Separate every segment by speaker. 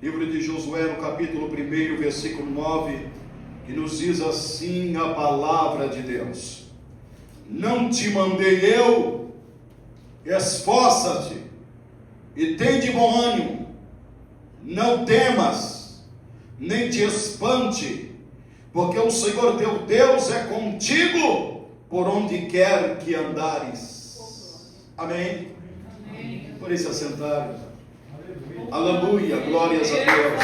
Speaker 1: Livro de Josué, no capítulo 1, versículo 9, que nos diz assim a palavra de Deus: não te mandei eu? Esforça-te e tem de bom ânimo, não temas, nem te espante, porque o Senhor teu Deus é contigo por onde quer que andares. Amém? Amém. Por isso assentar. Aleluia, glórias a Deus.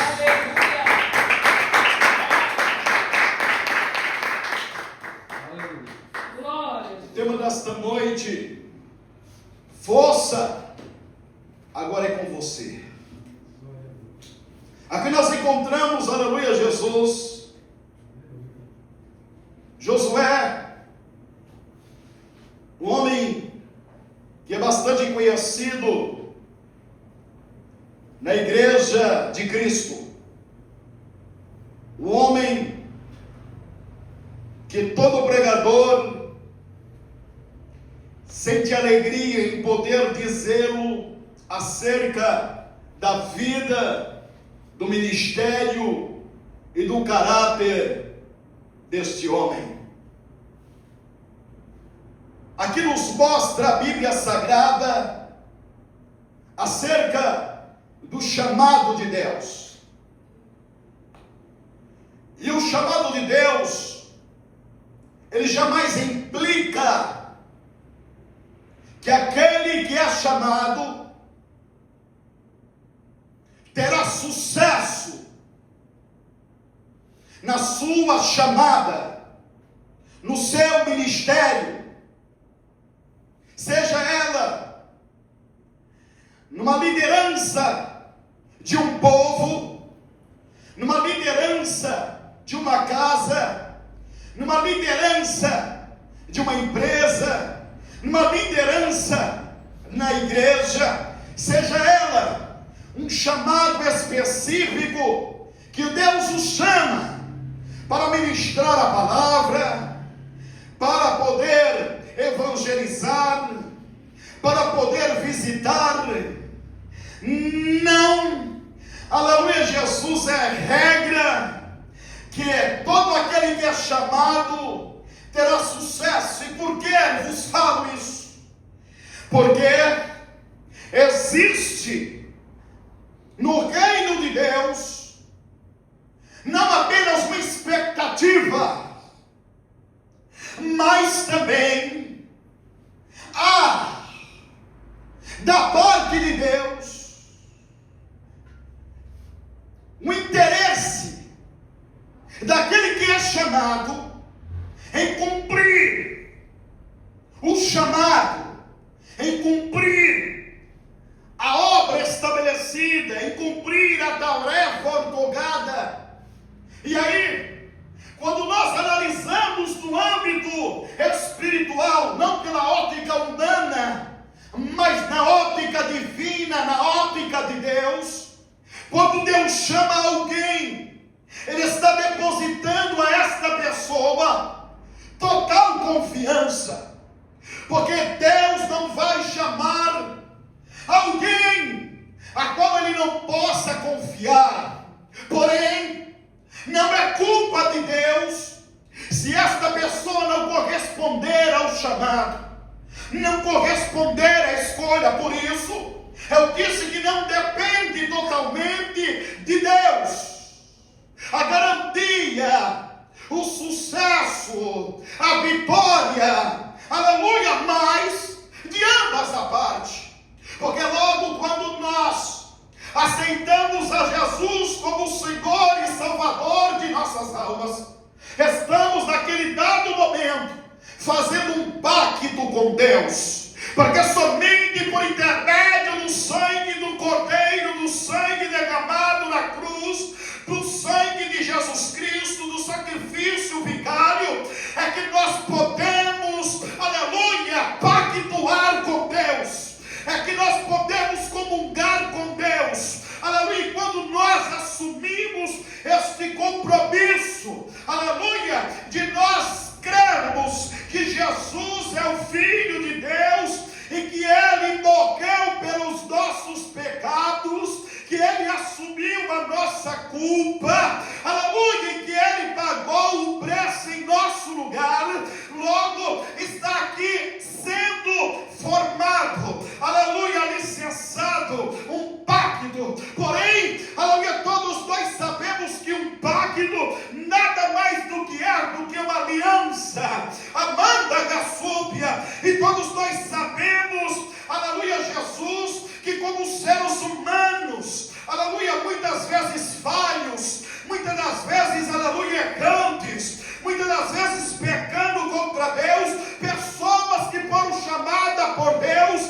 Speaker 1: O tema desta noite: força, agora é com você. Aqui nós encontramos, aleluia, Jesus, Josué, um homem que é bastante conhecido na igreja de Cristo, o homem que todo pregador sente alegria em poder dizê-lo acerca da vida, do ministério e do caráter deste homem. Aqui nos mostra a Bíblia Sagrada acerca do chamado de Deus. E o chamado de Deus, ele jamais implica que aquele que é chamado terá sucesso na sua chamada, no seu ministério, seja ela numa liderança de um povo, numa liderança de uma casa, numa liderança de uma empresa, numa liderança na igreja, seja ela um chamado específico que Deus o chama para ministrar a palavra, para poder evangelizar, para poder visitar. Não, aleluia, Jesus é regra, que todo aquele que é chamado terá sucesso. E por que vos falo isso? Porque existe no reino de Deus não apenas uma expectativa, mas também há da parte de Deus o interesse daquele que é chamado em cumprir o chamado, em cumprir a obra estabelecida, em cumprir a tarefa ortogada. E aí, quando nós analisamos no âmbito espiritual, não pela ótica humana, mas na ótica divina, na ótica de Deus, quando Deus chama alguém, Ele está depositando a esta pessoa total confiança, porque Deus não vai chamar alguém a qual Ele não possa confiar. Porém, não é culpa de Deus se esta pessoa não corresponder ao chamado, não corresponder à escolha. Por isso, eu disse que não depende totalmente de Deus a garantia, o sucesso, a vitória, aleluia, mas de ambas a parte. Porque logo quando nós aceitamos a Jesus como Senhor e Salvador de nossas almas, estamos naquele dado momento fazendo um pacto com Deus, porque somente por intermédio do sangue do Cordeiro, do sangue derramado na cruz, do sangue de Jesus Cristo, do sacrifício vicário, é que nós podemos, aleluia, pactuar com Deus, é que nós podemos comungar com Deus, aleluia. E quando assumiu a nossa culpa, aleluia, e que Ele pagou o preço em nosso lugar, logo está aqui sendo formado, aleluia, alicerçado, um pacto. Porém, aleluia, todos nós sabemos que um pacto nada mais do que uma aliança, Amanda Gassúbia, e todos nós sabemos, aleluia, Jesus, que como seres humanos, aleluia, muitas vezes falhos, muitas das vezes, aleluia, errantes, muitas das vezes pecando contra Deus, pessoas que foram chamadas por Deus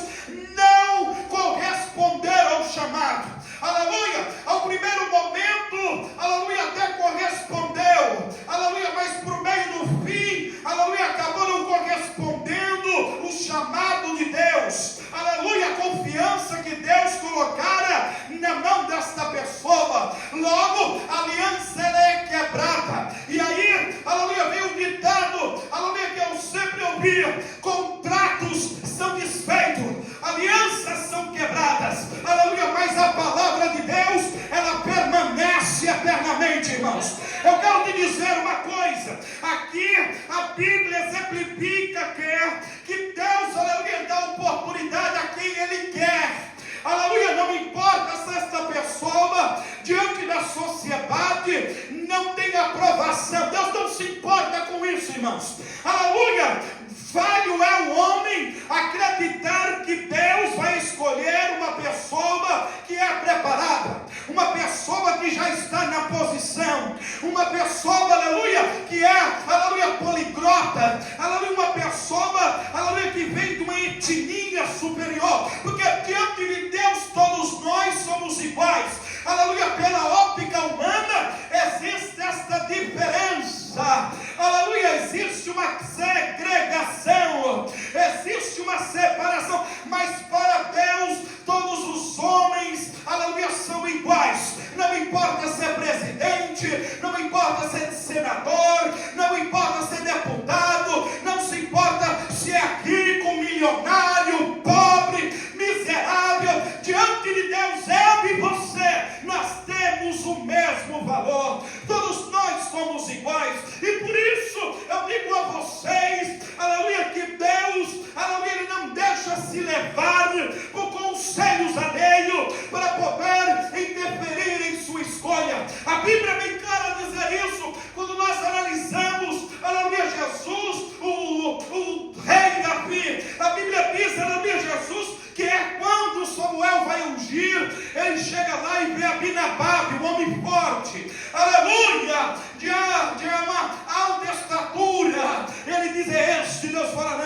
Speaker 1: não corresponderam ao chamado, aleluia, ao primeiro momento, aleluia, até correspondeu, aleluia, mas por meio do fim, aleluia, acabou não correspondendo o chamado de Deus, aleluia, a confiança que Deus colocara na mão desta pessoa, logo a aliança ela é quebrada, e aí, aleluia, vem o ditado, aleluia, que eu sempre ouvia: contratos são desfeitos, alianças são quebradas, aleluia, mas a palavra de Deus, ela permanece eternamente, irmãos. Eu quero te dizer uma coisa, aqui a Bíblia exemplifica que Deus, aleluia, dá oportunidade a quem Ele quer, aleluia, não importa se esta pessoa, diante da sociedade, não tem aprovação, Deus não se importa com isso, irmãos, aleluia. Falho é o homem acreditar que Deus vai escolher uma pessoa que é preparada, uma pessoa que já está na posição, uma pessoa, aleluia, que é, aleluia, poliglota, aleluia, uma pessoa, aleluia, que vem de uma etnia superior, porque diante de Deus todos nós somos iguais, aleluia, pela óptica humana existe esta diferença, aleluia, existe uma segregação, existe uma separação, mas para Deus todos os homens, aleluia, são iguais, não importa se é presidente, não importa se é senador, não importa se é deputado, não se importa se é rico, milionário, pobre, miserável, diante de Deus, eu e você, nós temos o mesmo valor, todos nós somos iguais, e por isso eu digo a vocês, aleluia, que Deus, aleluia, Ele não deixa se levar por conselhos alheios para poder interferir em sua escolha. A Bíblia é bem clara a dizer isso, quando nós analisamos, aleluia, Jesus, o rei Davi, a Bíblia diz, aleluia, Jesus, que é quando Samuel vai ungir, ele chega lá e vê Abinadab, um homem forte, aleluia, de uma alta estatura, ele diz: é este. Deus fala: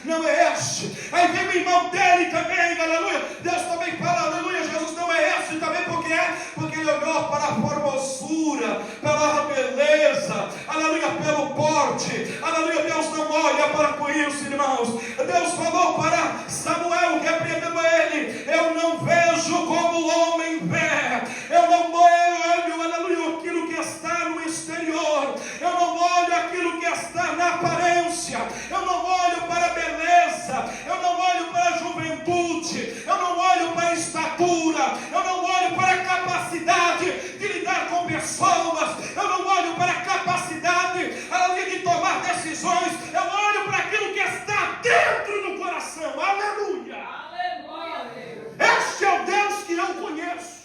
Speaker 1: não é este. Aí vem o irmão dele também, aleluia, Deus também fala: aleluia, Jesus, não é este também, porque ele olhou para a formosura, pela beleza, aleluia, pelo porte, aleluia, Deus não olha para com isso, irmãos. Deus falou para Samuel, repreendendo ele: eu não vejo como o homem vê, eu não olho, aleluia, aquilo que está no exterior, eu não olho aquilo que está na aparência, eu não olho para a beleza, eu não olho para a juventude, eu não olho para a estatura, eu não olho para a capacidade de lidar com pessoas, eu não olho para a capacidade, aleluia, de tomar decisões, eu olho para aquilo que está dentro do coração, aleluia. Aleluia. Este é o Deus que eu conheço.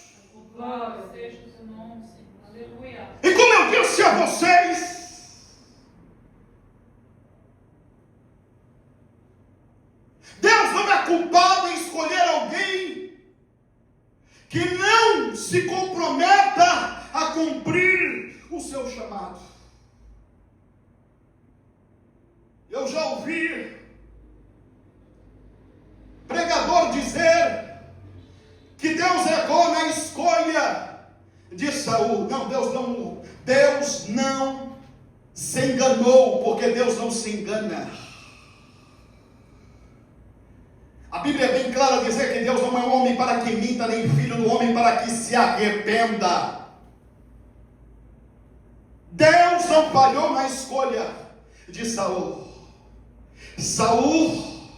Speaker 2: Glória seja o seu nome, Senhor. Aleluia.
Speaker 1: E como eu disse a vocês, Deus não é culpado em escolher alguém que não se comprometa a cumprir o seu chamado. Eu já ouvi pregador dizer que Deus errou na escolha de Saul. Não, Deus não se enganou, porque Deus não se engana. A Bíblia é bem clara a dizer que Deus não é homem para que minta, nem filho do homem para que se arrependa. Deus não falhou na escolha de Saul. Saul,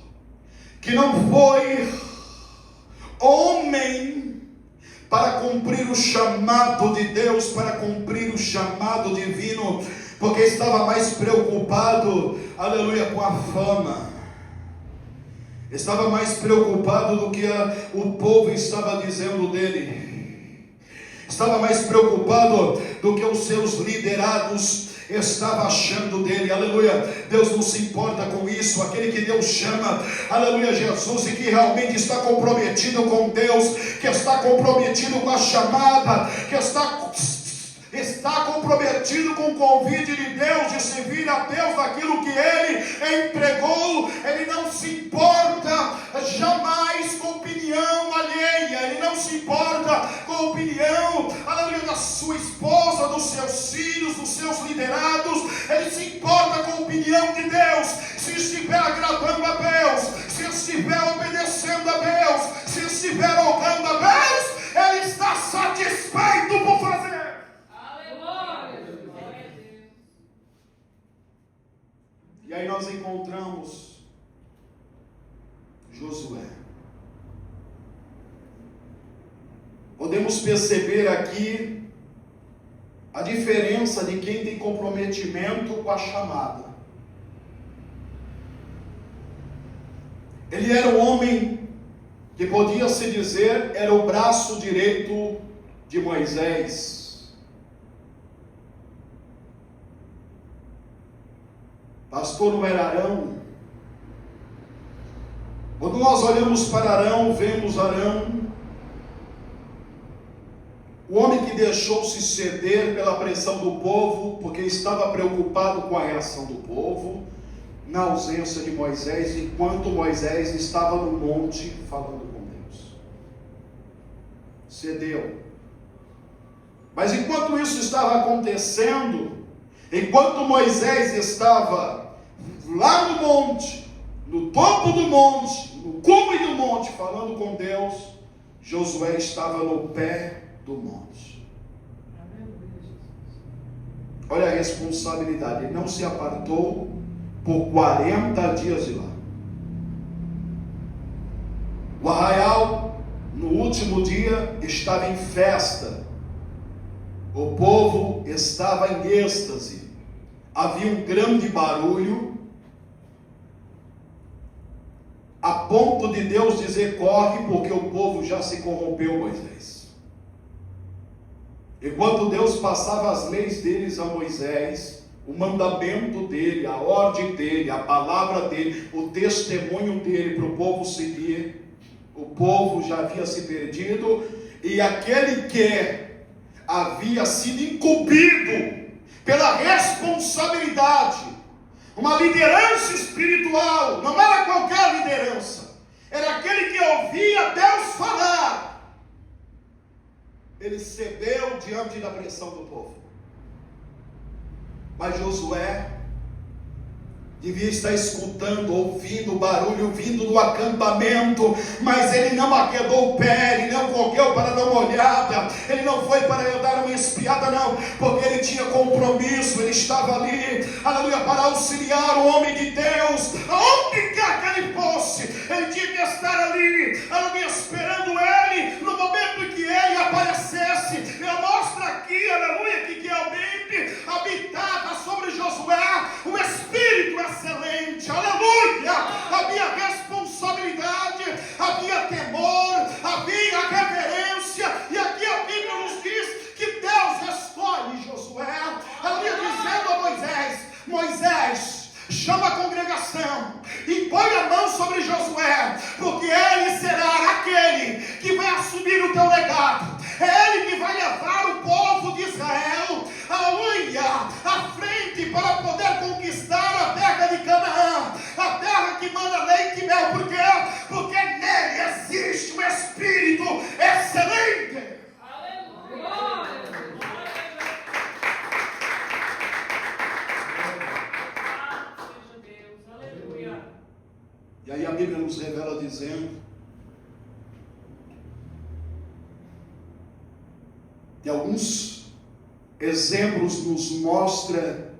Speaker 1: que não foi homem para cumprir o chamado de Deus, para cumprir o chamado divino, porque estava mais preocupado, aleluia, com a fama. Estava mais preocupado do que o povo estava dizendo dele. Estava mais preocupado do que os seus liderados estavam achando dele. Aleluia. Deus não se importa com isso. Aquele que Deus chama, aleluia, Jesus, e que realmente está comprometido com Deus, que está comprometido com a chamada, que está comprometido com o convite de Deus de servir a Deus naquilo que Ele empregou. Ele não se importa jamais com opinião alheia. Ele não se importa com a opinião, aleluia, da sua esposa, dos seus filhos, dos seus liderados. Ele se importa com a opinião de Deus. Se estiver agradando a Deus, se estiver obedecendo a Deus, se estiver honrando a Deus, Ele está satisfeito por fazer. E aí nós encontramos Josué. Podemos perceber aqui a diferença de quem tem comprometimento com a chamada. Ele era um homem que podia se dizer era o braço direito de Moisés. Pastor não era Arão. Quando nós olhamos para Arão, vemos Arão, o homem que deixou-se ceder pela pressão do povo, porque estava preocupado com a reação do povo, na ausência de Moisés, enquanto Moisés estava no monte falando com Deus. Cedeu. Mas enquanto isso estava acontecendo, enquanto Moisés estava lá no monte, no topo do monte, no cume do monte, falando com Deus, Josué estava no pé do monte. Olha a responsabilidade. Ele não se apartou por 40 dias de lá. O arraial, no último dia, estava em festa. O povo estava em êxtase. Havia um grande barulho, a ponto de Deus dizer: corre, porque o povo já se corrompeu, Moisés. Enquanto Deus passava as leis deles a Moisés, o mandamento dele, a ordem dele, a palavra dele, o testemunho dele para o povo seguir, o povo já havia se perdido, e aquele que havia sido incumbido pela responsabilidade, uma liderança espiritual, não era qualquer liderança, era aquele que ouvia Deus falar. Ele cedeu diante da pressão do povo. Mas Josué devia estar escutando, ouvindo o barulho vindo do acampamento, mas ele não arredou o pé, ele não correu para dar uma olhada, ele não foi para dar uma espiada, não, porque ele tinha compromisso, ele estava ali, aleluia, para auxiliar o homem de Deus, aonde quer que ele fosse, ele tinha que estar ali, aleluia, esperando ele, no momento em que ele aparecesse. Ele mostra aqui, aleluia, que realmente habitava sobre Josué um espírito excelente, aleluia. Havia responsabilidade, havia temor, havia reverência, e aqui a Bíblia nos diz que Deus escolhe Josué, aleluia, dizendo a Moisés: Moisés, chama a congregação e põe a mão sobre Josué, porque ele será aquele que vai assumir o teu legado. É ele que vai levar o povo de Israel, aleluia, à frente para poder conquistar a terra de Canaã, a terra que manda leite e mel. Por quê? Porque nele existe um espírito excelente. Aleluia. E aí a Bíblia nos revela dizendo que alguns exemplos nos mostra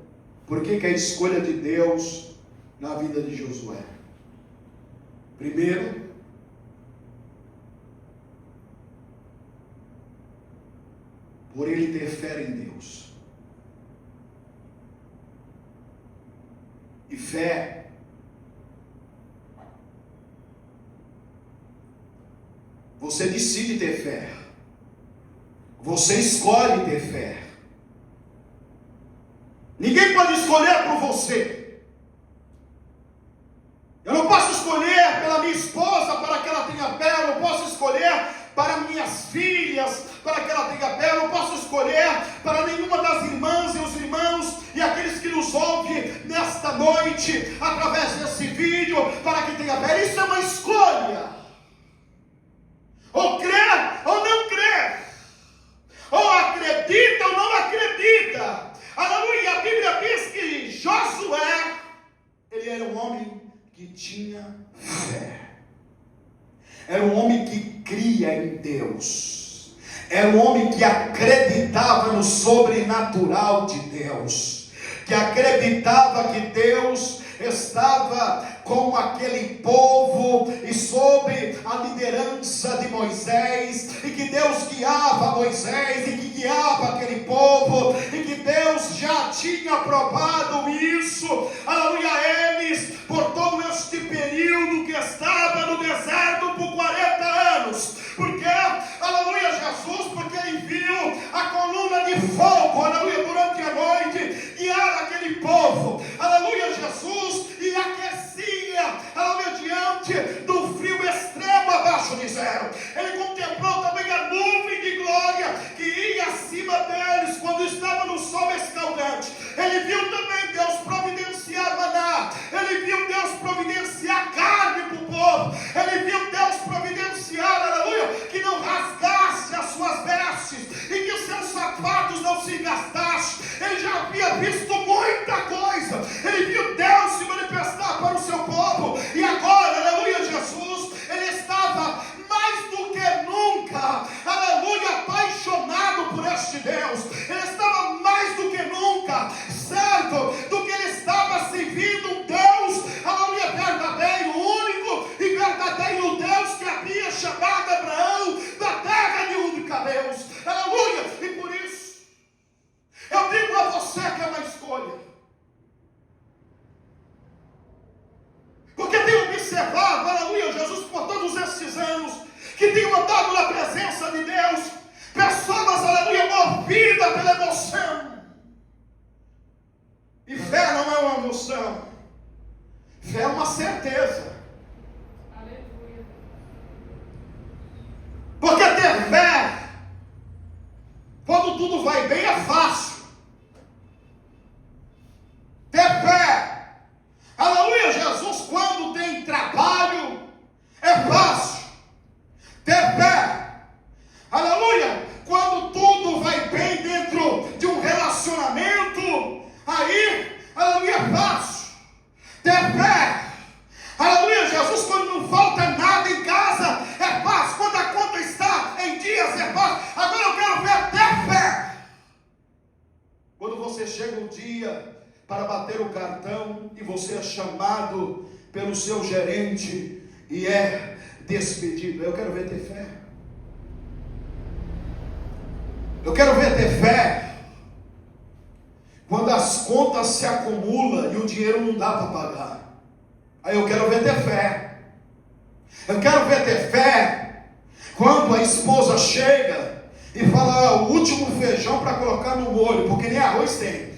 Speaker 1: por que a escolha de Deus na vida de Josué. Primeiro, por ele ter fé em Deus. E fé você decide ter fé. Você escolhe ter fé. Ninguém pode escolher por você. Eu não posso escolher pela minha esposa para que ela tenha fé. Eu não posso escolher para minhas filhas para que ela tenha fé. Eu não posso escolher para nenhuma das irmãs e os irmãos e aqueles que nos ouvem nesta noite através desse vídeo para que tenha fé. Isso é uma escolha. Ou crer ou não crer. Ou acredita ou não acredita. Aleluia. A Bíblia diz que Josué, ele era um homem que tinha fé. Era um homem que cria em Deus. Era um homem que acreditava no sobrenatural de Deus. Que acreditava que Deus estava com aquele povo e sob a liderança de Moisés, e que Deus guiava Moisés e que guiava aquele povo, e que Deus já tinha aprovado isso, aleluia, a eles por todo este período que estava no deserto por 40 anos. Porque, aleluia, Jesus, porque ele viu a coluna de fogo, aleluia, durante a noite, guiar aquele povo, aleluia, Jesus, e aquecia, aleluia, diante do frio extremo abaixo de zero. Ele contemplou também a nuvem de glória que ia acima deles quando estava no sol escaldante. Ele viu também Deus providenciar maná. Ele viu Deus providenciar carne para o povo. Ele viu Deus providenciar, aleluia, que não rasgasse as suas vestes e que os seus sapatos não se gastassem. Ele já havia visto muita coisa. Ele viu Deus se manifestar para o seu povo. E agora, aleluia, Jesus, ele estava mais do que nunca, aleluia, apaixonado por este Deus. Ele estava mais do que nunca certo do que ele estava servindo um Deus, aleluia, verdadeiro, único e verdadeiro Deus que havia chamado Abraão da terra de única Deus, aleluia. E por isso eu digo a você que é uma escolha. Porque tenho observado, aleluia, Jesus, por todos esses anos, que tenho andado na presença de Deus, pessoas, aleluia, movidas pela emoção. E fé não é uma emoção, fé é uma certeza.
Speaker 2: Aleluia.
Speaker 1: Porque ter fé, quando tudo vai bem, é fácil. Ter fé, aleluia, Jesus, quando tem trabalho, é fácil. Ter fé, aleluia, quando tudo vai bem dentro de um relacionamento, aí, aleluia, é fácil. Ter fé, aleluia, Jesus, quando não falta nada em casa, é fácil. Quando a conta está em dias, é fácil. Agora eu quero ver ter fé. Quando você chega um dia para bater o cartão e você é chamado pelo seu gerente e é despedido. Eu quero ver ter fé. Eu quero ver ter fé quando as contas se acumulam e o dinheiro não dá para pagar. Aí eu quero ver ter fé. Eu quero ver ter fé quando a esposa chega e fala: o último feijão para colocar no molho, porque nem arroz tem.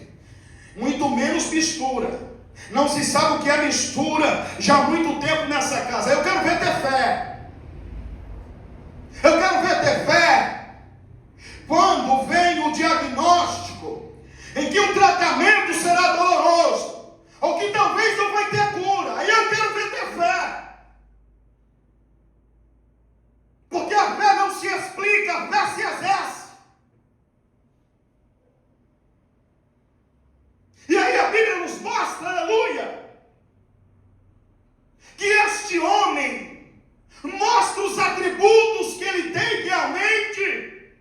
Speaker 1: Muito menos mistura. Não se sabe o que é mistura já há muito tempo nessa casa. Eu quero ver ter fé. Eu quero ver ter fé quando vem o diagnóstico em que o tratamento será doloroso, ou que talvez não vai ter cura. Aí eu quero ver ter fé. Porque a fé não se explica, a fé se exerce. E aí a Bíblia nos mostra, aleluia, que este homem mostra os atributos que ele tem realmente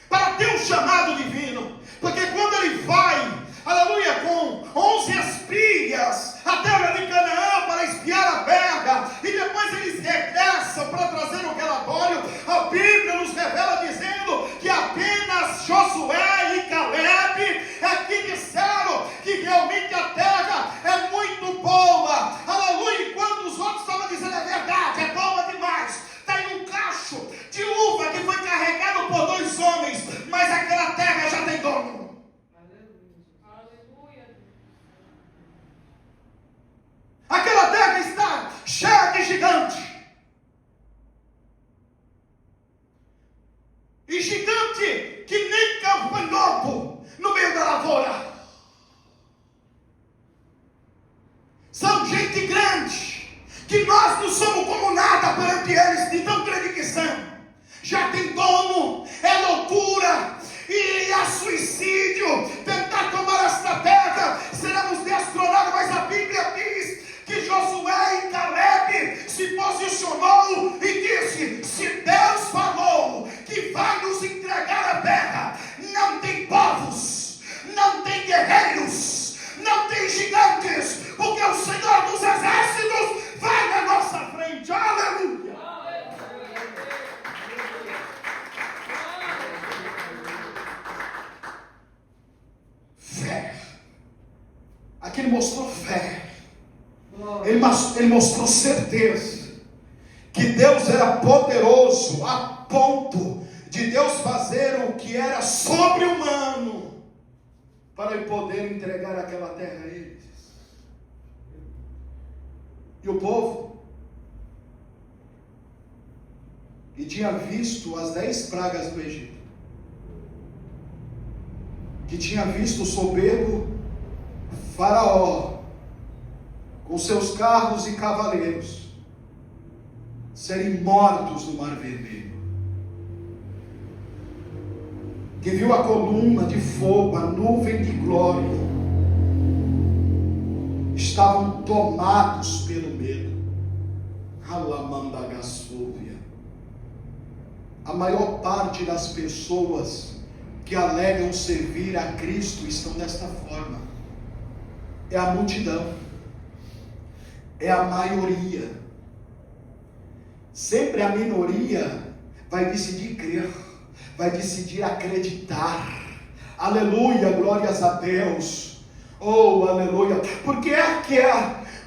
Speaker 1: para ter um chamado divino. Porque quando ele vai, aleluia, com 11 espias à terra de Canaã para espiar a terra, e depois eles regressam para trazer um relatório, a Bíblia nos revela dizendo que apenas que ele mostrou fé. Ele mostrou certeza que Deus era poderoso a ponto de Deus fazer o que era sobre-humano para ele poder entregar aquela terra a eles. E o povo que tinha visto as 10 pragas do Egito, que tinha visto o soberbo Faraó com seus carros e cavaleiros serem mortos no Mar Vermelho, que viu a coluna de fogo, a nuvem de glória, estavam tomados pelo medo. Alamandagassúvia. A maior parte das pessoas que alegam servir a Cristo estão desta forma. É a multidão, é a maioria. Sempre a minoria vai decidir crer, vai decidir acreditar. Aleluia, glórias a Deus. Oh, aleluia. Porque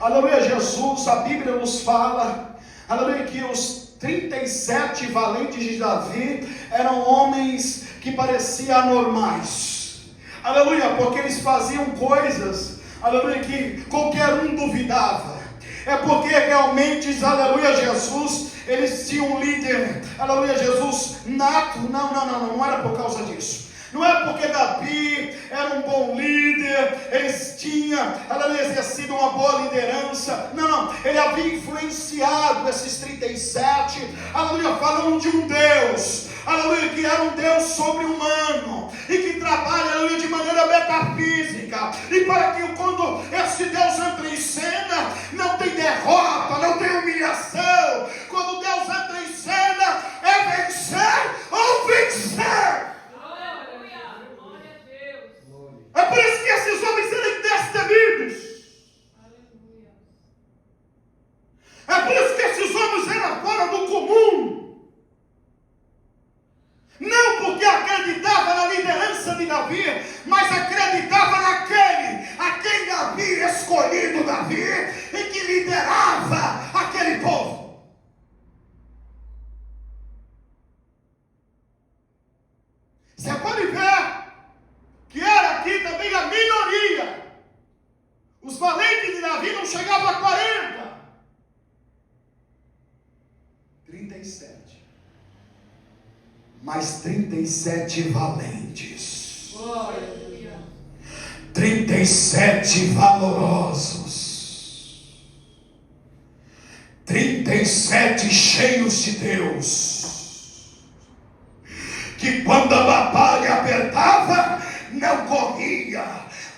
Speaker 1: aleluia, Jesus, a Bíblia nos fala, aleluia, que os 37 valentes de Davi eram homens que pareciam anormais. Aleluia, porque eles faziam coisas, aleluia, que qualquer um duvidava. É porque realmente, aleluia, Jesus, eles tinham um líder, aleluia, Jesus nato. Não era por causa disso. Não é porque Davi era um bom líder, eles tinham, aleluia, exercido uma boa liderança. Não, ele havia influenciado esses 37, aleluia, falando de um Deus, aleluia, que era um Deus sobre-humano e que trabalha, aleluia, de maneira metafísica. E para que quando esse Deus entra em cena, não tem derrota, não tem humilhação. Quando Deus entra em cena, é vencer ou vencer. É por isso que esses homens eram destemidos. É por isso que esses homens eram fora do comum. Não porque acreditava na liderança de Davi, mas acreditava naquele a quem Davi escolhido Davi e que liderava aquele povo. Você pode ver que era aqui também a minoria. Os valentes de Davi não chegavam a 40. 37. Mas 37 valentes. 37 valorosos. 37 cheios de Deus. Que quando a batalha apertava, não corria,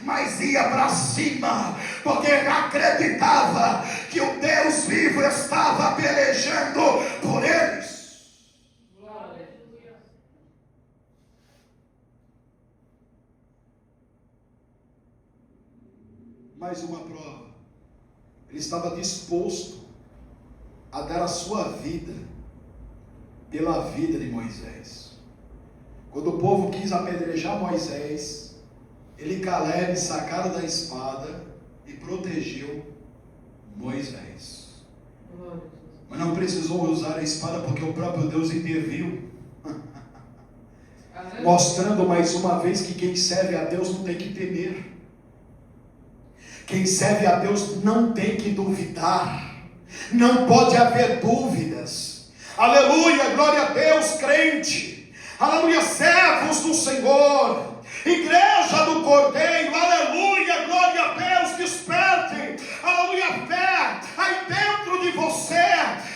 Speaker 1: mas ia para cima, porque acreditava que o Deus vivo estava pelejando por eles. Mais uma prova. Ele estava disposto a dar a sua vida pela vida de Moisés. Quando o povo quis apedrejar Moisés, ele e Caleb sacaram da espada e protegeu Moisés. Mas não precisou usar a espada porque o próprio Deus interviu, mostrando mais uma vez que quem serve a Deus não tem que temer. Quem serve a Deus não tem que duvidar. Não pode haver dúvidas. Aleluia, glória a Deus, crente. Aleluia, servos do Senhor, igreja do Cordeiro, aleluia, glória a Deus, despertem, aleluia, fé aí dentro de você.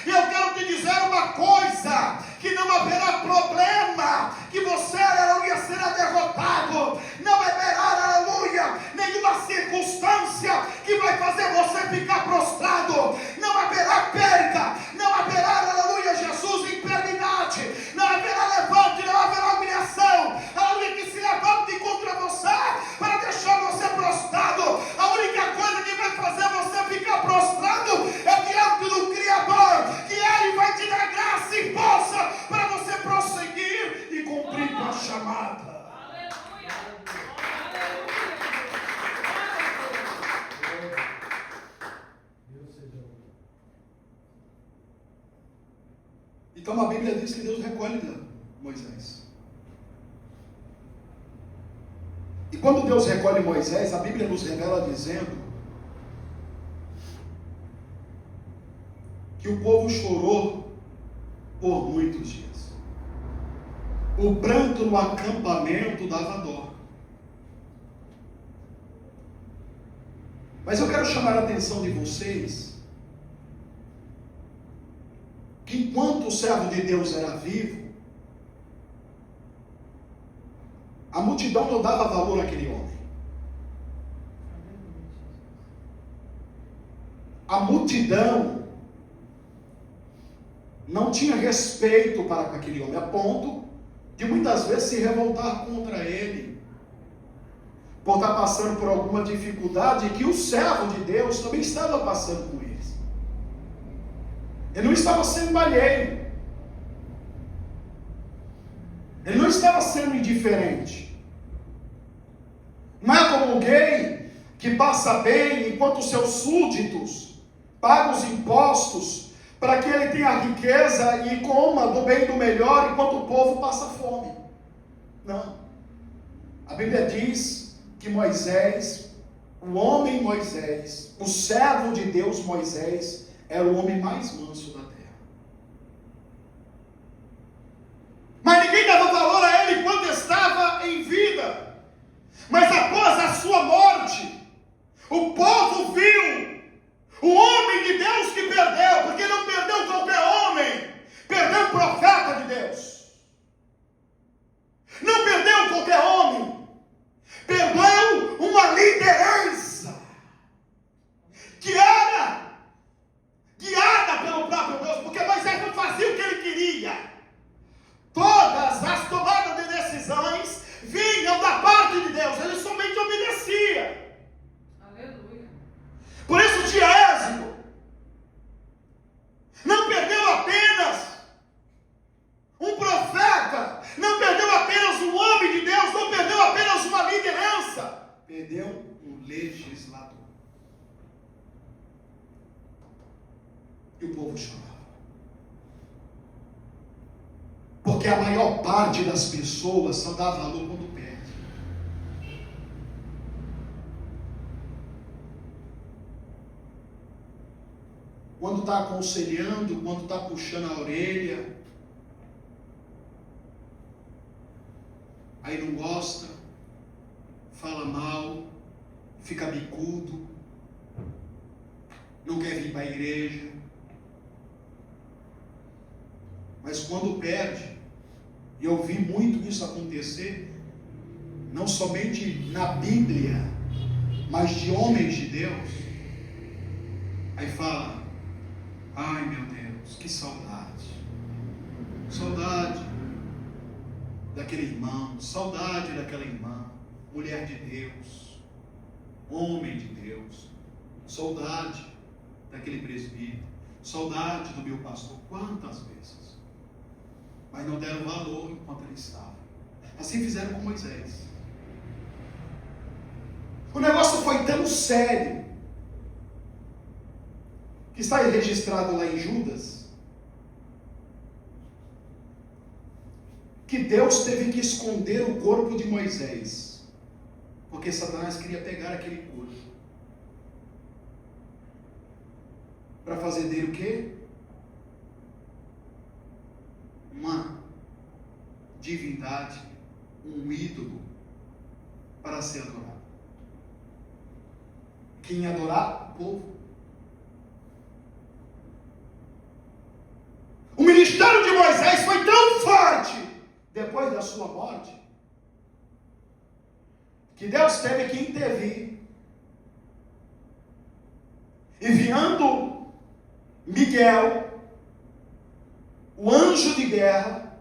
Speaker 1: E eu quero te dizer uma coisa, que não haverá problema, que você, aleluia, será derrotado. Não haverá, aleluia, nenhuma circunstância que vai fazer você ficar prostrado. Não haverá perca, não haverá, aleluia, Jesus, enfermidade, não haverá levante, não haverá humilhação, aleluia, que se levante contra você, para deixar você Então a Bíblia diz que Deus recolhe Moisés. E quando Deus recolhe Moisés, a Bíblia nos revela dizendo que o povo chorou por muitos dias. O pranto no acampamento dava dó. Mas eu quero chamar a atenção de vocês que enquanto o servo de Deus era vivo, a multidão não dava valor àquele homem. A multidão não tinha respeito para com aquele homem, a ponto de muitas vezes se revoltar contra ele, por estar passando por alguma dificuldade que o servo de Deus também estava passando com eles. Ele não estava sendo alheio, ele não estava sendo indiferente. Não é como alguém que passa bem enquanto os seus súditos pagam os impostos para que ele tenha riqueza e coma do bem e do melhor enquanto o povo passa fome. Não. A Bíblia diz que Moisés, o homem Moisés, o servo de Deus Moisés, era o homem mais manso da terra. Mas ninguém dava valor a ele enquanto estava em vida. Mas após a sua morte, o povo viu o homem de Deus que perdeu, porque não perdeu qualquer homem, perdeu o profeta de Deus. Não perdeu qualquer homem, perdeu uma liderança que era guiada pelo próprio Deus, porque Moisés não fazia o que ele queria. Todas as tomadas de decisões vinham da parte de Deus, ele somente obedecia.
Speaker 2: Aleluia.
Speaker 1: Por isso o dia êxito não perdeu apenas um profeta, não perdeu apenas um homem de Deus, não perdeu apenas uma liderança, perdeu um legislador. E o povo chorava. Porque a maior parte das pessoas só dá valor quando perde. Quando está aconselhando, quando está puxando a orelha, aí não gosta, fala mal, fica bicudo, não quer vir para a igreja. Mas quando perde, e eu vi muito isso acontecer, não somente na Bíblia, mas de homens de Deus, aí fala: ai meu Deus, que saudade, saudade daquele irmão, saudade daquela irmã, mulher de Deus, homem de Deus, saudade daquele presbítero, saudade do meu pastor. Quantas vezes? Mas não deram valor enquanto ele estava. Assim fizeram com Moisés. O negócio foi tão sério, que está registrado lá em Judas, que Deus teve que esconder o corpo de Moisés, porque Satanás queria pegar aquele corpo, para fazer dele o quê? Uma divindade, um ídolo, para ser adorado. Quem ia adorar? O povo. O ministério de Moisés foi tão forte, depois da sua morte, que Deus teve que intervir, enviando Miguel, o anjo de guerra,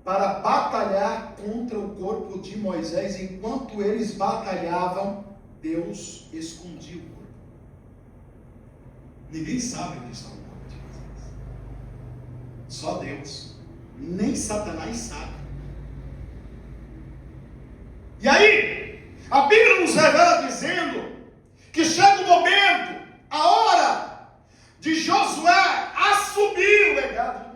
Speaker 1: para batalhar contra o corpo de Moisés. Enquanto eles batalhavam, Deus escondia o corpo. Ninguém sabe onde está o corpo de Moisés. Só Deus. Nem Satanás sabe. E aí, a Bíblia nos revela dizendo que chega o momento, a hora de Josué assumir o legado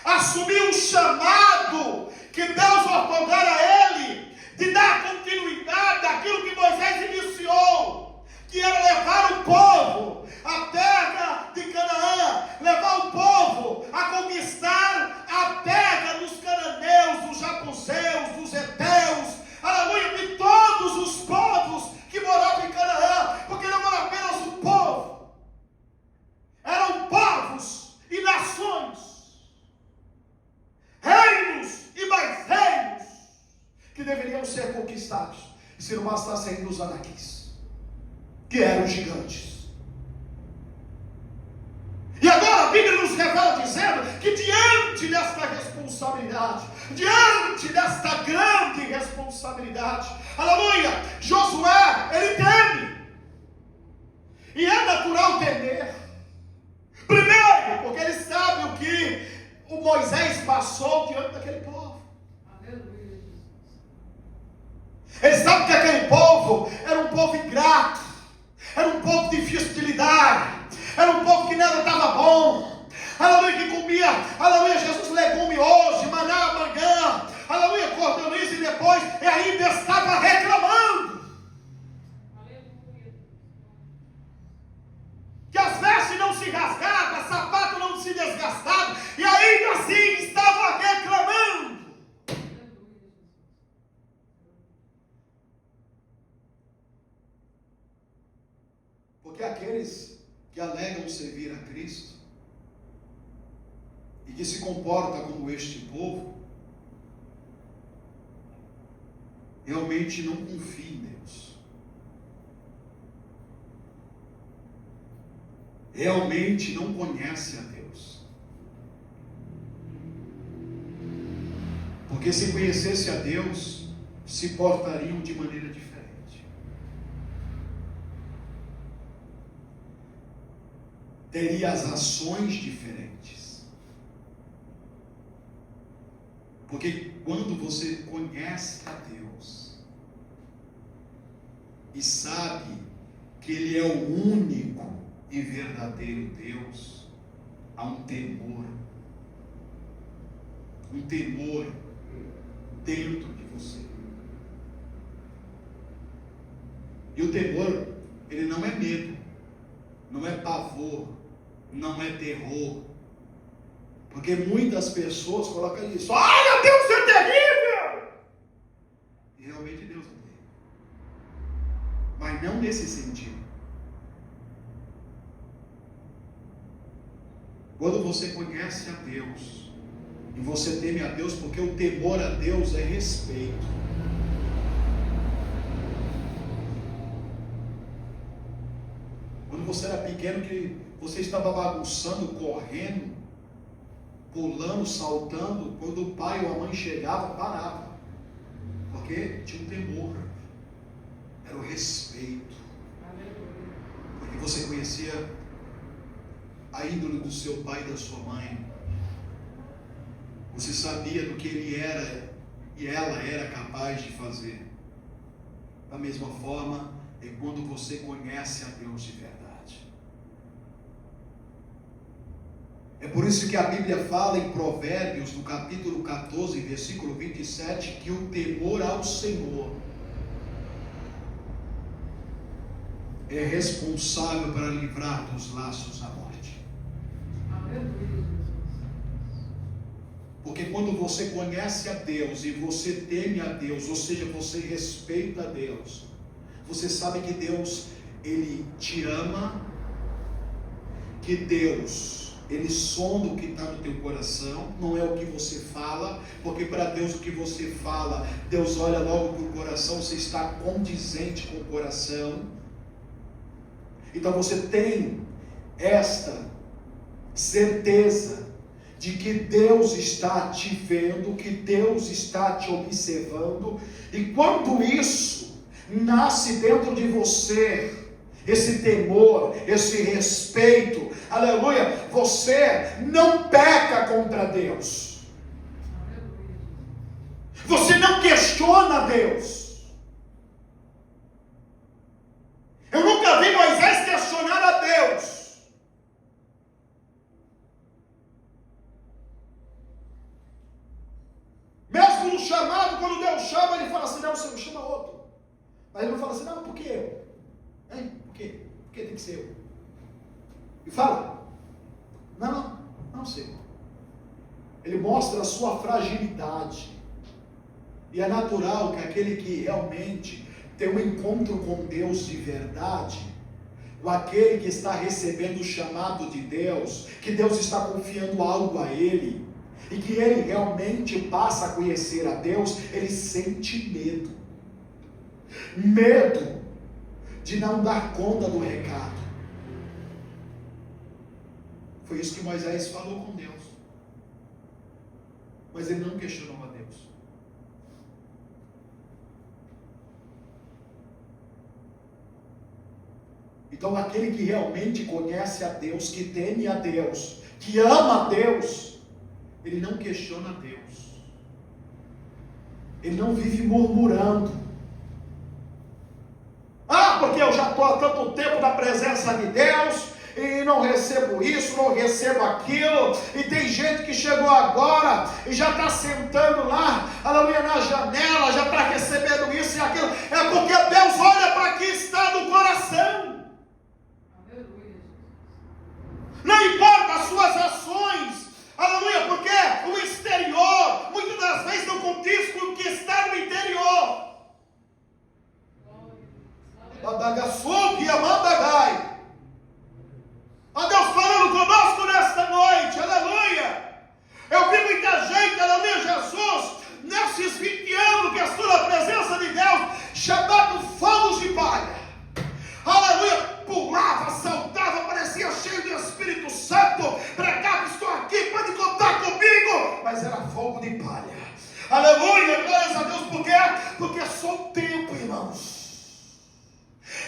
Speaker 1: Assumir o chamado que Deus otorgara a ele, de dar continuidade àquilo que Moisés iniciou, que era levar o povo à terra de Canaã, levar o povo a conquistar a terra dos cananeus, dos jabuseus, dos heteus, aleluia, de todos os povos que moravam em Canaã, porque não era apenas um povo, eram povos e nações, reinos e mais reinos, que deveriam ser conquistados, se não bastasse ainda os anaquis, que eram gigantes. E agora a Bíblia nos revela dizendo que diante desta responsabilidade, diante desta grande responsabilidade, aleluia, Josué, ele teme. E é natural temer. Primeiro, porque ele sabe o que o Moisés passou diante daquele povo.
Speaker 2: Aleluia.
Speaker 1: Ele sabe que aquele povo era um povo ingrato, era um povo difícil de lidar, era um povo que nada estava bom, aleluia, que comia, aleluia, Jesus, legume hoje, maná amanhã, aleluia, cordoniza e depois, e ainda estava reclamando.
Speaker 2: Aleluia.
Speaker 1: Que as vestes não se rasgavam, sapato não se desgastava, e ainda assim estava reclamando. Porque aqueles que alegam servir a Cristo e que se comporta como este povo, realmente não confia em Deus. Realmente não conhece a Deus. Porque se conhecesse a Deus, se portariam de maneira diferente. Teria as ações diferentes. Porque quando você conhece a Deus e sabe que Ele é o único e verdadeiro Deus, há um temor dentro de você. E o temor, ele não é medo, não é pavor, não é terror. Porque muitas pessoas colocam isso: olha, Deus é terrível! E realmente Deus é terrível, mas não nesse sentido. Quando você conhece a Deus e você teme a Deus, porque o temor a Deus é respeito. Quando você era pequeno, que você estava bagunçando, correndo, pulando, saltando, quando o pai ou a mãe chegava, parava, porque tinha um temor, era o respeito, porque você conhecia a índole do seu pai e da sua mãe, você sabia do que ele era e ela era capaz de fazer. Da mesma forma é quando você conhece a Deus de verdade. É por isso que a Bíblia fala em Provérbios, no capítulo 14, versículo 27, que o temor ao Senhor é responsável para livrar dos laços da morte. Porque quando você conhece a Deus e você teme a Deus, ou seja, você respeita a Deus, você sabe que Deus, Ele te ama, que Deus, Ele sonda o que está no teu coração, não é o que você fala, porque para Deus o que você fala, Deus olha logo para o coração, você está condizente com o coração. Então você tem esta certeza de que Deus está te vendo, que Deus está te observando, e quando isso nasce dentro de você, esse temor, esse respeito, aleluia, você não peca contra Deus, você não questiona Deus. Eu nunca vi Moisés questionar a Deus. quando Deus chama, ele fala assim, não, você não chama outro. Mas ele não fala assim, não, por que eu? Hein? Por quê? Por que tem que ser eu? E fala, não, Senhor. Ele mostra a sua fragilidade. E é natural que aquele que realmente tem um encontro com Deus de verdade, ou aquele que está recebendo o chamado de Deus, que Deus está confiando algo a ele, e que ele realmente passa a conhecer a Deus, ele sente medo. Medo de não dar conta do recado. Foi isso que Moisés falou com Deus. Mas ele não questionou a Deus. Então aquele que realmente conhece a Deus, que teme a Deus, que ama a Deus, ele não questiona a Deus. Ele não vive murmurando. Porque eu já estou há tanto tempo na presença de Deus, e não recebo isso, não recebo aquilo, e tem gente que chegou agora, e já está sentando lá, aleluia, na janela, já está recebendo isso e aquilo, é porque Deus olha para que está no coração.
Speaker 2: Aleluia.
Speaker 1: Não importa as suas ações, aleluia, porque o exterior, muitas das vezes não condiz com o que está no interior. Badagaçuque, Amandagai. Ó Deus falando conosco nesta noite, aleluia. Eu vi muita gente, aleluia, Jesus, nesses 20 anos que estou na presença de Deus, chamado fogos de palha. Aleluia, pulava, saltava, parecia cheio de Espírito Santo, pregava, estou aqui, pode contar comigo, mas era fogo de palha. Aleluia, glórias a Deus, por quê? Porque é só o tempo, irmãos.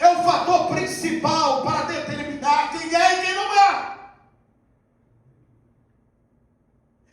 Speaker 1: É o fator principal para determinar quem é e quem não é.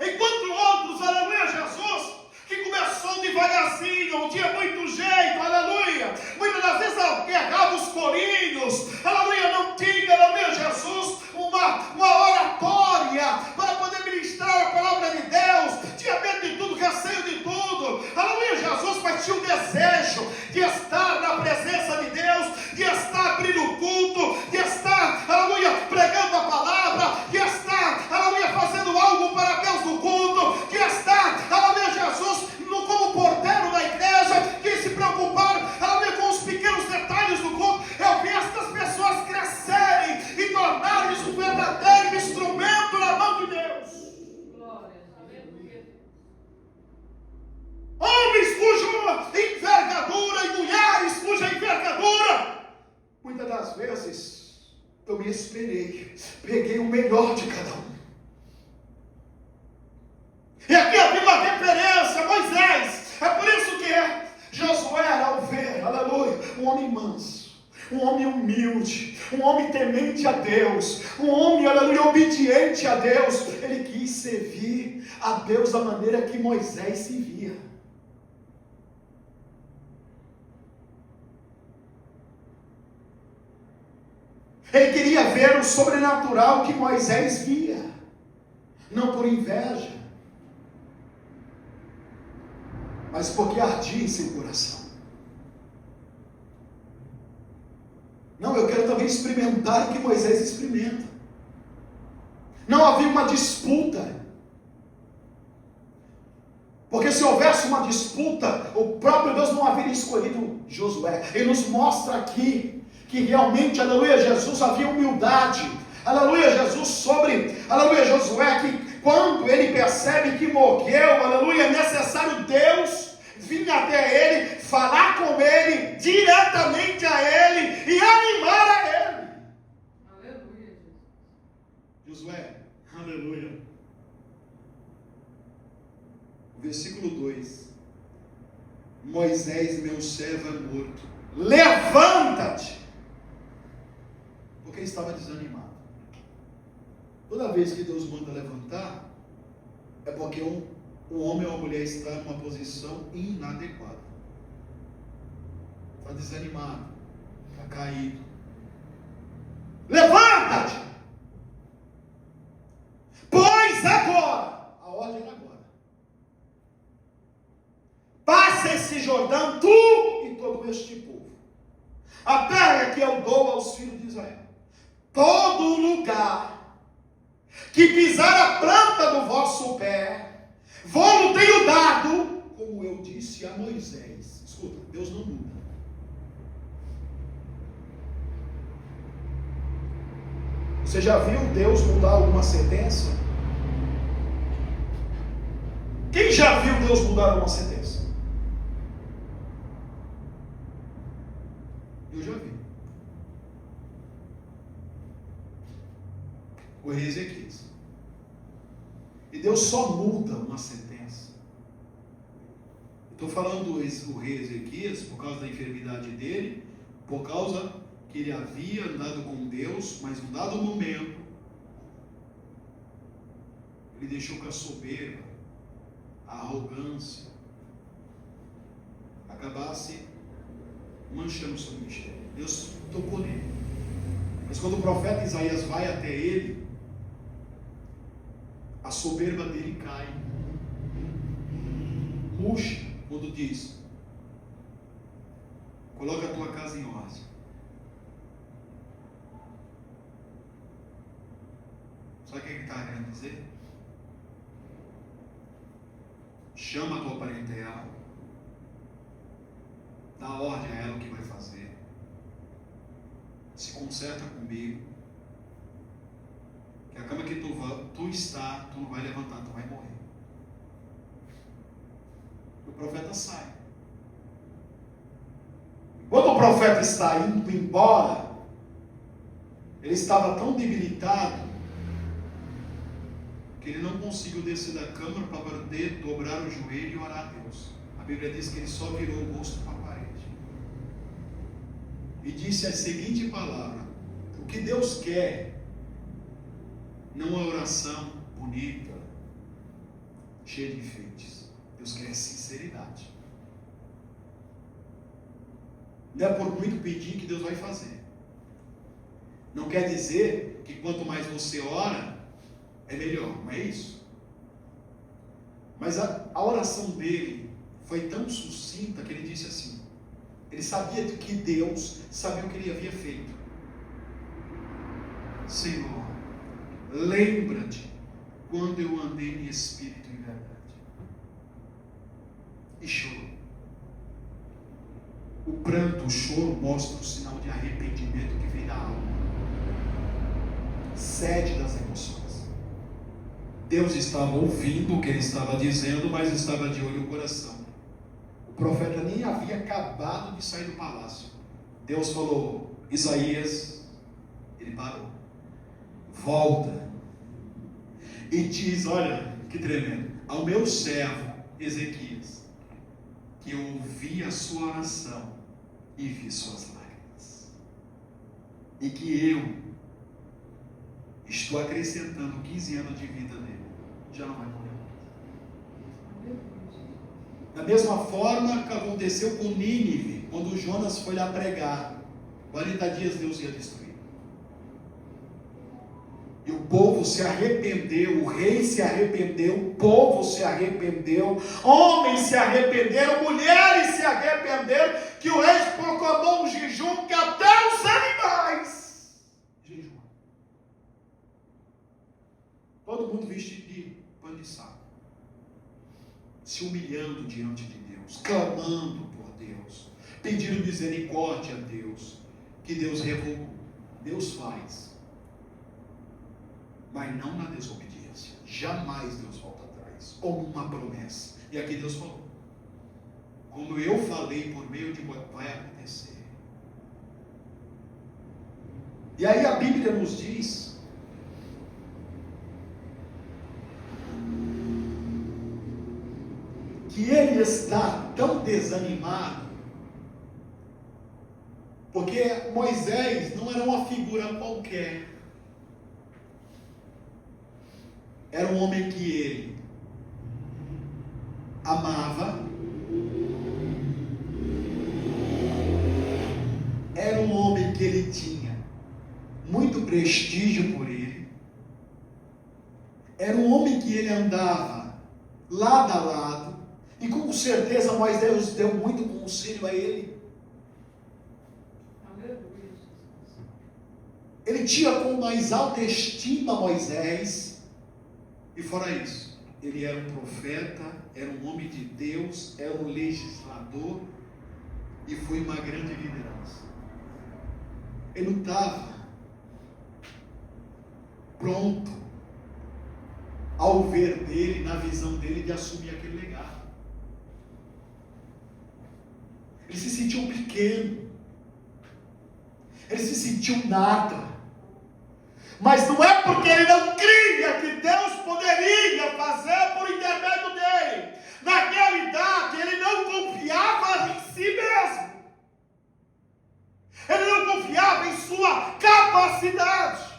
Speaker 1: Enquanto outros, aleluia, Jesus, que começou devagarzinho, não tinha muito jeito, aleluia, muitas das vezes errava os corinhos, aleluia, não tinha, aleluia, Jesus, uma oratória para poder ministrar a palavra de Deus, tinha medo de tudo, receio de tudo, aleluia, Jesus, mas tinha um desejo de estar na presença de Deus, de estar abrindo o culto, de estar, aleluia, pregando a palavra, de estar, aleluia, fazendo algo para Deus no culto, de estar, aleluia, Jesus, como porteiro da igreja, que se preocuparam, aleluia, com os pequenos detalhes do culto. Eu vi estas pessoas crescerem e tornarem-se um verdadeiro instrumento na mão de Deus.
Speaker 2: Glória, aleluia.
Speaker 1: Homens cuja envergadura e mulheres cuja envergadura, muitas das vezes eu me esperei, peguei o melhor de cada um. E aqui eu tenho uma referência, Moisés. É por isso que Josué, ao ver, aleluia, um homem manso, um homem humilde, um homem temente a Deus, um homem, aleluia, obediente a Deus, ele quis servir a Deus da maneira que Moisés se via. Ele queria ver o sobrenatural que Moisés via, não por inveja, mas porque ardia em seu coração. Não, eu quero também experimentar o que Moisés experimenta. Não havia uma disputa, porque se houvesse uma disputa, o próprio Deus não haveria escolhido Josué. Ele nos mostra aqui que realmente, aleluia, Jesus, havia humildade, aleluia, Jesus, sobre, aleluia, Josué, que quando ele percebe que morreu, aleluia, é necessário Deus vir até ele, falar com ele, diretamente a ele e animar a ele.
Speaker 2: Aleluia,
Speaker 1: Josué, aleluia. Versículo 2: Moisés, meu servo, é morto. Levanta-te! Porque ele estava desanimado. Toda vez que Deus manda levantar, é porque um homem ou uma mulher está numa posição inadequada. Está desanimado, está caído. Levanta-te! Pois agora, a ordem é agora. Passa passa esse Jordão, tu e todo este povo. A terra que eu dou aos filhos de Israel. Todo lugar que pisar a planta do vosso pé, vou-lo tenho dado, como eu disse a Moisés. Escuta, Deus não muda. Você já viu Deus mudar alguma sentença? Quem já viu Deus mudar alguma sentença? Eu já vi. O rei Ezequias. E Deus só muda uma sentença. Estou falando do rei Ezequias por causa da enfermidade dele, por causa que ele havia andado com Deus, mas em um dado momento ele deixou que a soberba, a arrogância acabasse manchando o seu ministério. Deus tocou nele. Mas quando o profeta Isaías vai até ele, a soberba dele cai, murcha, quando diz: coloca a tua casa em ordem. Sabe o que ele está querendo dizer? Chama a tua parentela, dá ordem a ela o que vai fazer, se conserta comigo, que a cama que tu está, tu não vai levantar, tu vai morrer. O profeta sai. Quando o profeta está indo embora, ele estava tão debilitado que ele não conseguiu descer da cama para poder dobrar o joelho e orar a Deus. A Bíblia diz que ele só virou o rosto para a parede e disse a seguinte palavra: o que Deus quer não é oração bonita, cheia de enfeites. Deus quer sinceridade. Não é por muito pedir que Deus vai fazer. Não quer dizer que quanto mais você ora, é melhor, não é isso? Mas a oração dele foi tão sucinta que ele disse assim: ele sabia que Deus sabia o que ele havia feito. Senhor, lembra-te quando eu andei em espírito e verdade. E chorou. O pranto, o choro mostra o sinal de arrependimento que vem da alma, sede das emoções. Deus estava ouvindo o que ele estava dizendo, mas estava de olho no coração. O profeta nem havia acabado de sair do palácio. Deus falou: Isaías, ele parou, volta e diz, olha que tremendo, ao meu servo Ezequias, que eu ouvi a sua oração e vi suas lágrimas, e que eu estou acrescentando 15 anos de vida nele. Já não vai morrer mais. Da mesma forma que aconteceu com Nínive, quando Jonas foi lá pregar, 40 dias Deus ia destruir. E o povo se arrependeu, o rei se arrependeu, o povo se arrependeu, homens se arrependeram, mulheres se arrependeram, que o rei proclamou um jejum que até os animais jejuam. Todo mundo vestido de pano de saco, se humilhando diante de Deus, clamando por Deus, pedindo misericórdia a Deus, que Deus revogou. Deus faz, mas não na desobediência. Jamais Deus volta atrás, como uma promessa. E aqui Deus falou: como eu falei por meio de vai acontecer. E aí a Bíblia nos diz que ele está tão desanimado, porque Moisés não era uma figura qualquer. Era um homem que ele amava, era um homem que ele tinha muito prestígio por ele, era um homem que ele andava lado a lado, E com certeza Moisés deu muito conselho a ele.
Speaker 2: Aleluia.
Speaker 1: Ele tinha com mais alta estima Moisés. E fora isso, ele era um profeta, era um homem de Deus, era um legislador e foi uma grande liderança. Ele não estava pronto ao ver dele, na visão dele, de assumir aquele legado. Ele se sentiu pequeno, ele se sentiu nada. Mas não é porque ele não cria que Deus poderia fazer por intermédio dele. Na realidade, ele não confiava em si mesmo. Ele não confiava em sua capacidade.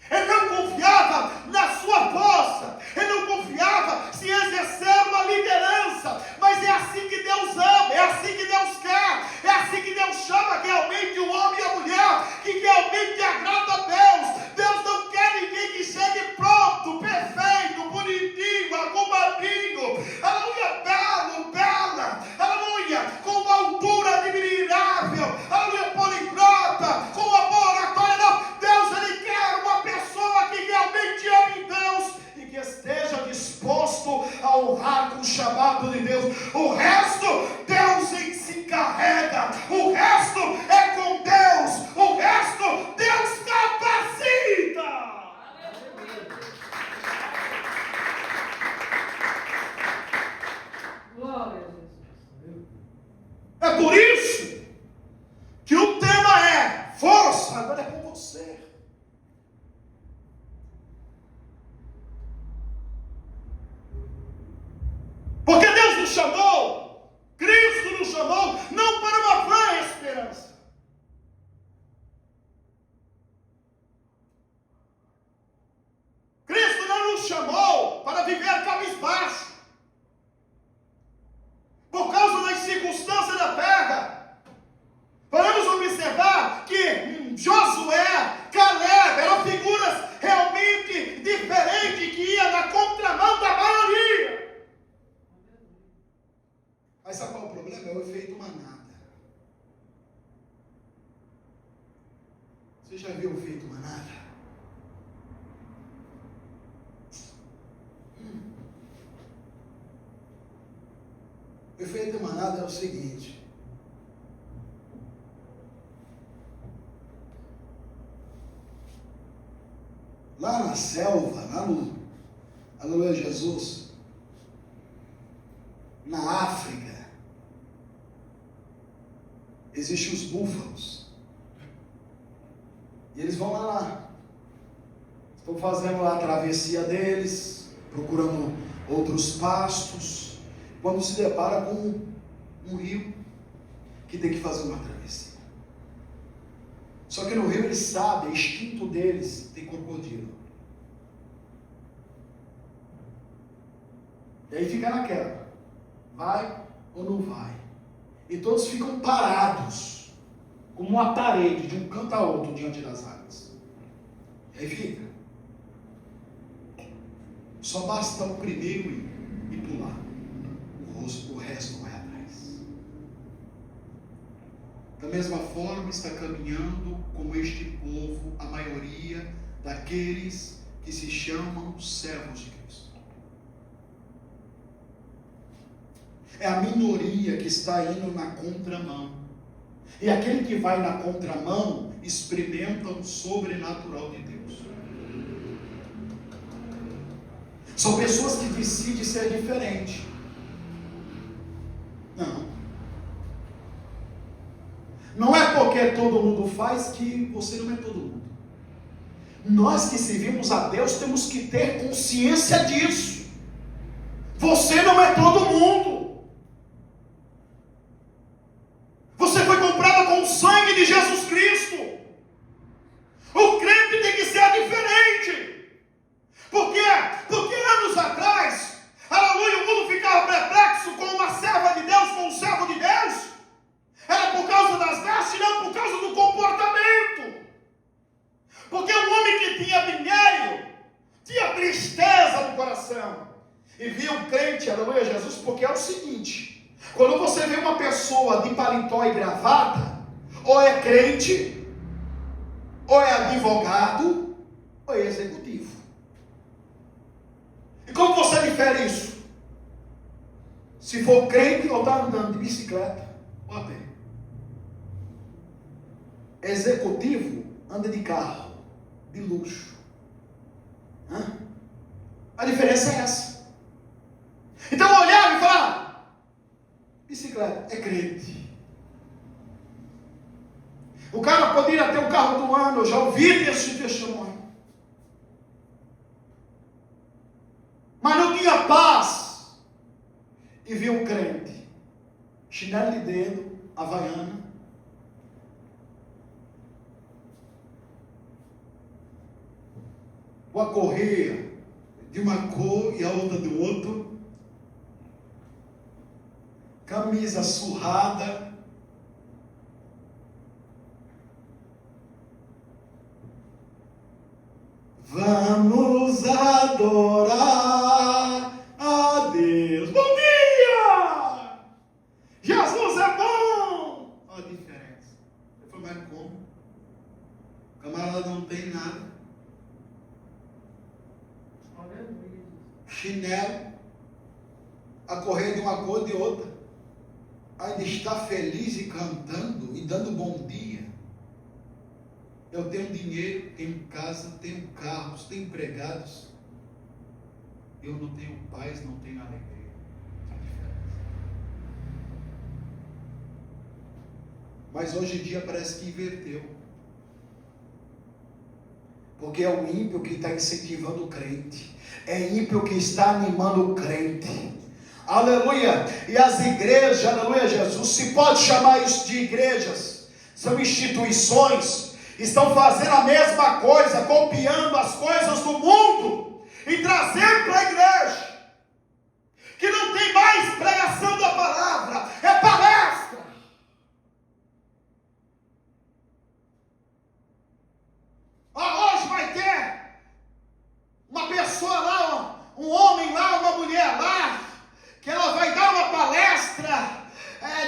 Speaker 1: Ele não confiava na sua força. Ele não confiava se exercer uma liderança. Mas é assim que Deus ama, é assim que Deus quer, é assim que Deus chama realmente o homem e a mulher, que realmente agrada a Deus. Deus não quer ninguém que chegue pronto, perfeito, bonitinho, arrumadinho, aleluia, belo, bela, aleluia, com uma altura admirável, aleluia, poliglota, com uma boa oratória. Não, Deus, Ele quer uma pessoa que realmente ame Deus e que esteja disposto a honrar com o chamado de Deus. O resto, Deus se encarrega. O resto é com Deus. O resto, Deus capacita.
Speaker 2: Glória a Jesus.
Speaker 1: É por isso que o tema é força. Agora é com você. Porque Deus nos chamou, Cristo nos chamou, não para uma vã esperança. Cristo não nos chamou para viver cabisbaixo, por causa das circunstâncias da terra. Podemos observar que Josué, Caleb eram figuras realmente diferentes que iam na contramão da maioria. Mas sabe qual é o problema? É o efeito manada. Você já viu o efeito manada? O efeito manada é o seguinte: lá na selva, lá no aleluia Jesus, na África, existem os búfalos. E eles vão lá. Estão fazendo lá a travessia deles, procurando outros pastos, quando se depara com um rio que tem que fazer uma travessia. Só que no rio eles sabem, é instinto deles, tem crocodilo. E aí fica naquela, vai ou não vai? E todos ficam parados, como uma parede, de um canto a outro, diante das águas. E aí fica. Só basta o primeiro ir pular. O resto vai atrás. Da mesma forma está caminhando com este povo a maioria daqueles que se chamam servos de Cristo. É a minoria que está indo na contramão. E aquele que vai na contramão experimenta o sobrenatural de Deus. São pessoas que decidem ser diferente. Não é porque todo mundo faz que você não é todo mundo. Nós que servimos a Deus temos que ter consciência disso. Você não é todo mundo. Você foi comprado com o sangue de Jesus Cristo. O crente tem que ser diferente. Por quê? Porque anos atrás, aleluia, o mundo ficava perplexo com uma serva de Deus, com um servo de Deus. Era por causa das vestes e não por causa do comportamento. Porque um homem que tinha dinheiro, tinha tristeza no coração. coração e via o crente, aleluia, Jesus, porque é o seguinte: quando você vê uma pessoa de paletó e gravata, ou é crente, ou é advogado, ou é executivo. E como você difere isso? Se for crente ou está andando de bicicleta ou a pé. Executivo anda de carro, de luxo. A diferença é essa. Então olhar e falar: bicicleta é crente. O cara poderia ter o carro do ano. Eu já ouvi desse testemunho, mas não tinha paz. E viu um crente, chinelo de dedo, havaiana, uma correia de uma cor e a outra do outro, camisa surrada, vamos adorar a Deus. Bom dia! Jesus é bom! Olha a diferença. Eu falei: mas como? O camarada não tem nada. Chinelo, a correr de uma cor de outra, ainda está feliz e cantando e dando bom dia. Eu tenho dinheiro, tenho casa, tenho carros, tenho empregados. Eu não tenho paz, não tenho alegria. A diferença. Mas hoje em dia parece que inverteu. Porque é o ímpio que está incentivando o crente. É ímpio que está animando o crente. Aleluia. E as igrejas, aleluia, Jesus, se pode chamar isso de igrejas, são instituições, estão fazendo a mesma coisa, copiando as coisas do mundo e trazendo para a igreja, que não tem mais pregação da palavra, é palestra. Hoje vai ter uma pessoa lá, um homem lá, uma mulher lá, que ela vai dar uma palestra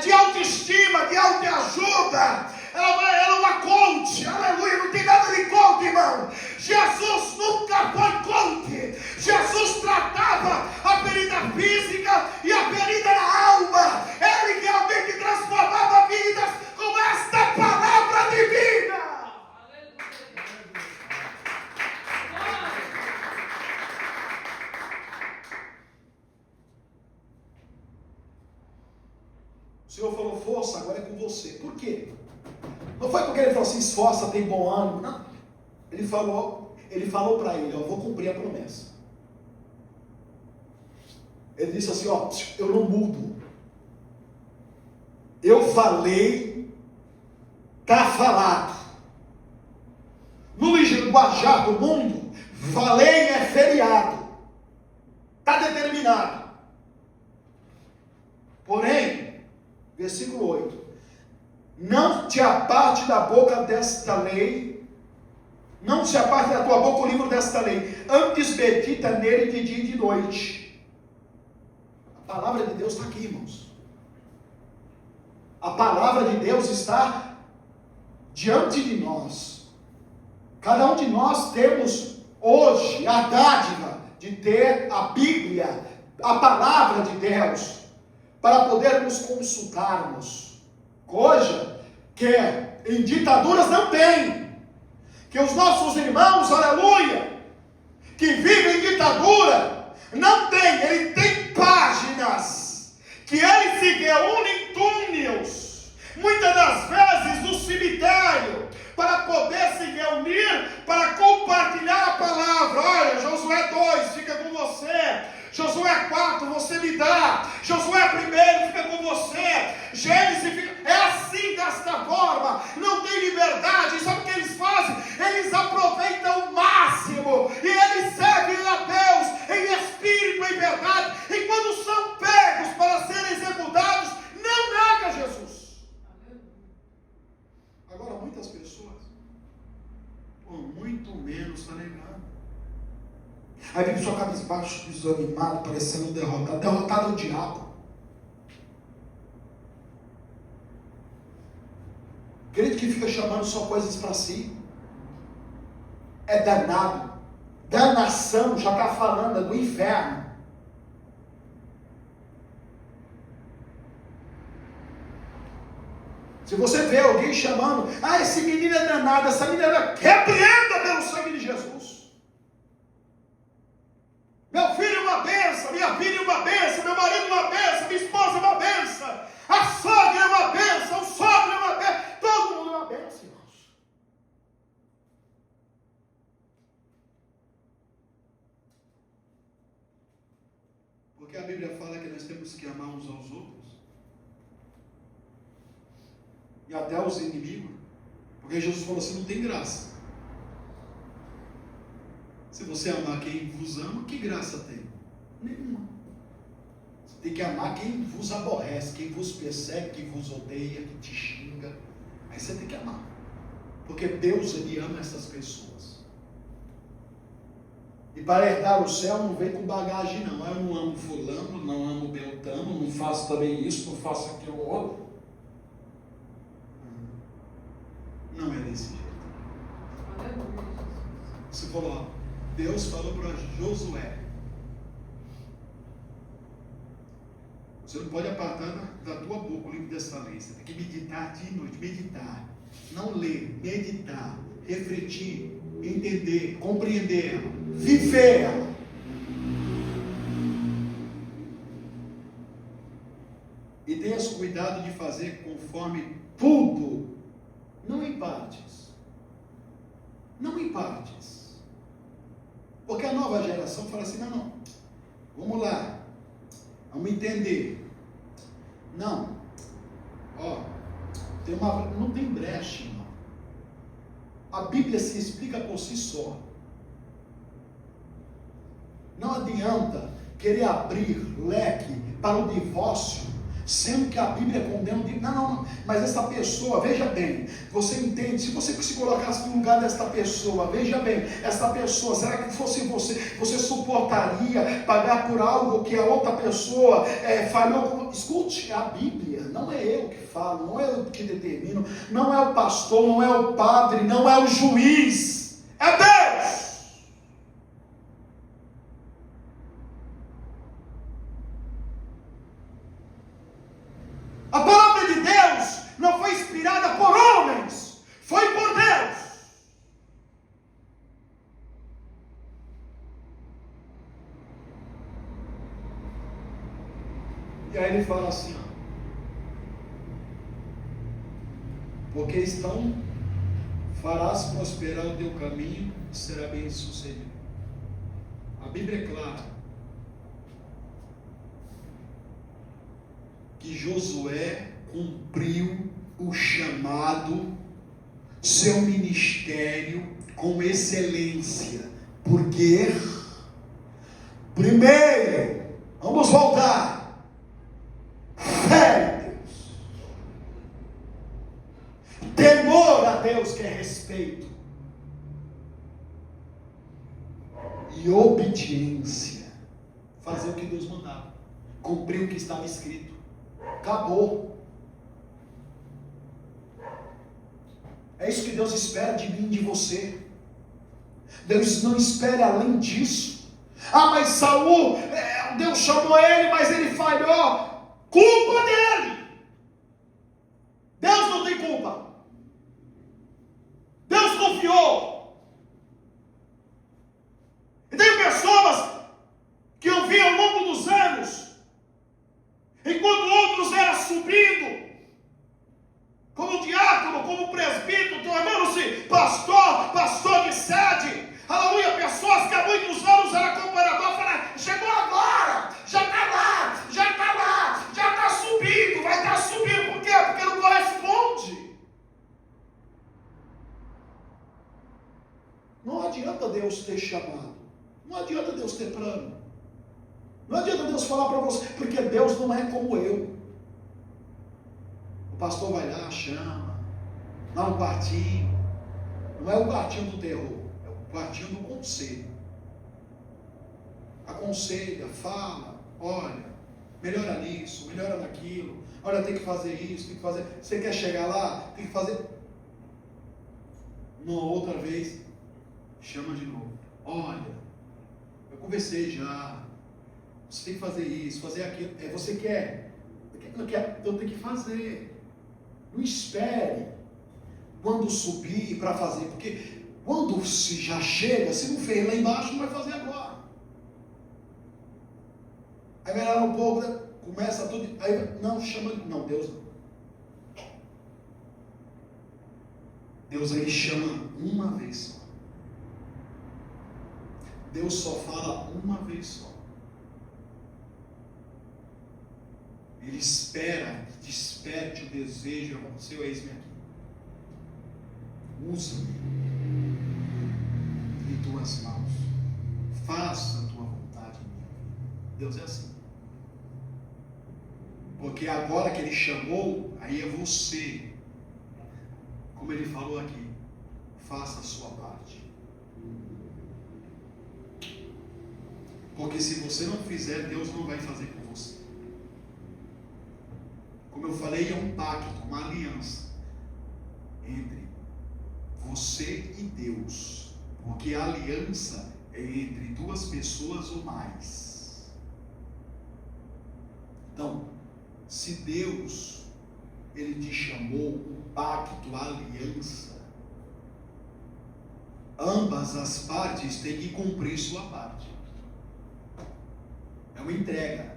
Speaker 1: de autoestima, de autoajuda. Ela é uma coach, aleluia, não tem nada de coach, irmão. Jesus nunca foi coach. Jesus tratava a ferida física e a ferida na alma. Ele realmente transformava vidas com esta palavra divina. O Senhor falou: força, agora é com você. Por quê? Não foi porque ele falou assim: esforça, tem bom ânimo. Não. Ele falou para ele: eu vou cumprir a promessa. Ele disse assim: ó, eu não mudo. Eu falei, está falado. No linguajar do mundo, falei é feriado. Está determinado. Porém, versículo 8: não te aparte da boca desta lei, não se aparte da tua boca o livro desta lei, antes medita nele de dia e de noite. A palavra de Deus está aqui, irmãos. A palavra de Deus está diante de nós. Cada um de nós temos hoje a dádiva de ter a Bíblia, a palavra de Deus, para podermos consultarmos. Hoje, que em ditaduras não tem, que os nossos irmãos, aleluia, que vivem em ditadura, não tem. Ele tem páginas que eles se reúnem em túneis, muitas das vezes no cemitério, para poder se reunir, para compartilhar a palavra. Olha, Josué 2 fica com você, Josué 4 você me dá, Josué 1 fica com você, Gênesis fica. É assim, desta forma, não tem liberdade. Sabe o que eles fazem? Eles aproveitam o máximo e eles servem a Deus em espírito e em verdade, e quando são pegos para serem executados, não nega Jesus. Agora muitas pessoas, muito menos está negando. Aí vive só cabisbaixo, desanimado, parecendo derrotado. Derrotado é o diabo. Crente que fica chamando só coisas para si. É danado. Danação, já está falando, é do inferno. Se você vê alguém chamando, esse menino é danado, essa menina repreenda pelo sangue de Jesus. Meu filho é uma bênção, minha filha é uma bênção, meu marido é uma bênção, minha esposa é uma bênção, a sogra é uma bênção, o sogro é uma bênção, todo mundo é uma bênção, irmãos. Porque a Bíblia fala que nós temos que amar uns aos outros. E até os inimigos. Porque Jesus falou assim, não tem graça. Se você amar quem vos ama, que graça tem? Nenhuma. Você tem que amar quem vos aborrece, quem vos persegue, quem vos odeia, que te xinga. Aí você tem que amar. Porque Deus, Ele ama essas pessoas. E para herdar o céu não vem com bagagem não. Eu não amo fulano, não amo beltrano, não faço também isso, não faço aquilo outro. Não é desse jeito. Você falou, Deus falou para Josué. Você não pode apartar da tua boca o livro dessa lei. Você tem que meditar dia e noite. Meditar. Não ler, meditar, refletir, entender, compreender ela, viver ela. E tenhas cuidado de fazer conforme tudo. Não em partes. Não em partes. Porque a nova geração fala assim, não. Vamos lá. Vamos entender. Não. Não tem brecha, irmão. A Bíblia se explica por si só. Não adianta querer abrir leque para o divórcio, sendo que a Bíblia condena o divórcio. Não. Mas essa pessoa, veja bem, você entende, se você se colocasse no lugar desta pessoa, veja bem, essa pessoa, será que fosse você suportaria pagar por algo que a outra pessoa falhou? Escute, a Bíblia, não é eu que falo, não é eu que determino, não é o pastor, não é o padre, não é o juiz, é Deus. A palavra de Deus não foi inspirada por homens, foi por Deus. E aí ele fala assim, porque farás prosperar o teu caminho e será bem sucedido. A Bíblia é clara que Josué cumpriu o chamado, seu ministério com excelência. Porque, primeiro, vamos voltar, fé em Deus, temor a Deus, que é respeito, e obediência, fazer o que Deus mandava, cumprir o que estava escrito. Acabou. É isso que Deus espera de mim e de você. Deus não espera além disso. Mas Saul, Deus chamou ele, mas ele falhou. Culpa dele. Deus não tem culpa. Deus confiou. E tem pessoas que eu vi ao longo dos anos, enquanto outros eram subindo, como diácono, como presbítero, tornando-se pastor de sede, aleluia, pessoas que há muitos anos eram comparador, falaram, chegou agora, já está subindo, vai estar subindo, por quê? Porque não corresponde. Não adianta Deus ter chamado, não adianta Deus ter plano, não adianta Deus falar para você, porque Deus não é como eu. O pastor vai lá, chama, lá no quartinho, não é o quartinho do terror, é o quartinho do conselho. aconselha, fala, olha, melhora nisso, melhora naquilo, olha, tem que fazer isso, tem que fazer, você quer chegar lá, tem que fazer. Uma outra vez, chama de novo, olha, eu conversei já, você tem que fazer isso, fazer aquilo, você quer, não quer, então tem que fazer, não espere quando subir para fazer, porque quando se já chega, se não fez lá embaixo, não vai fazer agora. Aí melhora um pouco, né? Começa tudo, aí não, chama, não, Deus não. Deus ele chama uma vez só. Deus só fala uma vez só. Ele espera, desperte o desejo, aconteceu, eis-me aqui. Usa-me em tuas mãos. Faça a tua vontade em mim. Deus é assim. Porque agora que ele chamou, aí é você. Como ele falou aqui, faça a sua parte. Porque se você não fizer, Deus não vai fazer por você. Como eu falei, é um pacto, uma aliança entre você e Deus. Porque a aliança é entre duas pessoas ou mais. Então, se Deus, ele te chamou, um pacto, a aliança, ambas as partes têm que cumprir sua parte. É uma entrega.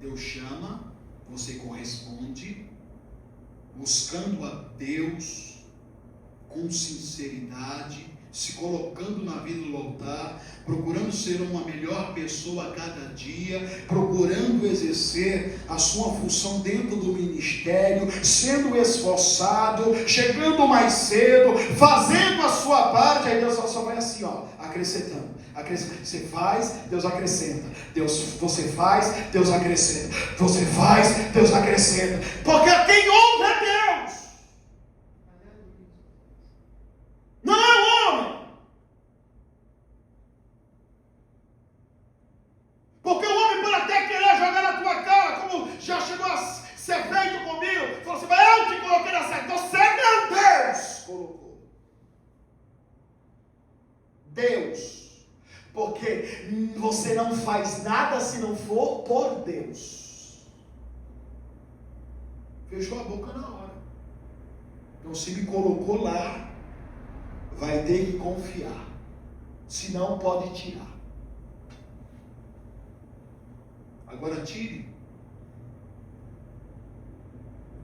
Speaker 1: Deus chama, você corresponde, buscando a Deus com sinceridade, se colocando na vida do altar, procurando ser uma melhor pessoa a cada dia, procurando exercer a sua função dentro do ministério, sendo esforçado, chegando mais cedo, fazendo a sua parte. Aí Deus só vai assim, ó, acrescentando. Você faz, Deus acrescenta. Você faz, Deus acrescenta. Você faz, Deus acrescenta. Porque quem ouve é Deus. Não é o homem. Porque o homem pode até querer jogar na tua cara, como já chegou a ser feito comigo. Falou assim, mas eu te coloquei na saia. Então você, meu Deus, colocou. Deus. Porque você não faz nada se não for por Deus. Fechou a boca na hora. Então se me colocou lá, vai ter que confiar. Senão pode tirar. Agora tire.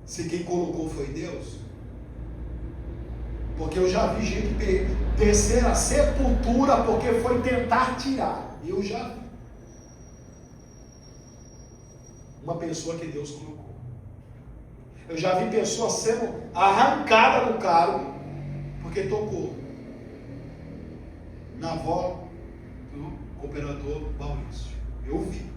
Speaker 1: Se quem colocou foi Deus. Porque eu já vi gente descer a sepultura porque foi tentar tirar. Eu já vi. Uma pessoa que Deus colocou. Eu já vi pessoa sendo arrancada do cargo porque tocou na avó do cooperador Maurício. Eu vi.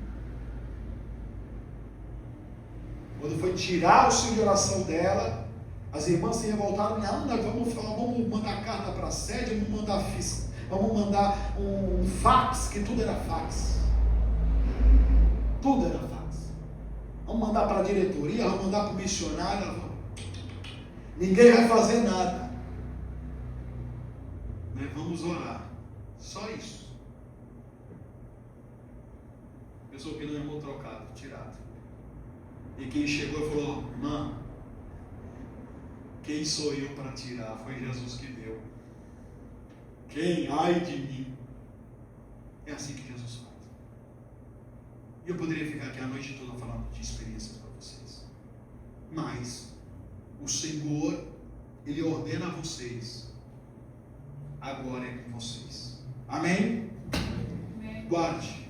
Speaker 1: Quando foi tirar o auxílio de oração dela, as irmãs se revoltaram. Não, nós vamos mandar carta para a sede, vamos mandar um fax, que tudo era fax. Tudo era fax. Vamos mandar para a diretoria, vamos mandar para o missionário. Ninguém vai fazer nada. Mas vamos orar. Só isso. Pessoa que não é irmão trocado, tirado. E quem chegou e falou, mano, quem sou eu para tirar? Foi Jesus que deu. Quem? Ai de mim. É assim que Jesus faz. E eu poderia ficar aqui a noite toda falando de experiências para vocês. Mas o Senhor, Ele ordena a vocês. Agora é com vocês. Amém?
Speaker 2: Amém.
Speaker 1: Guarde.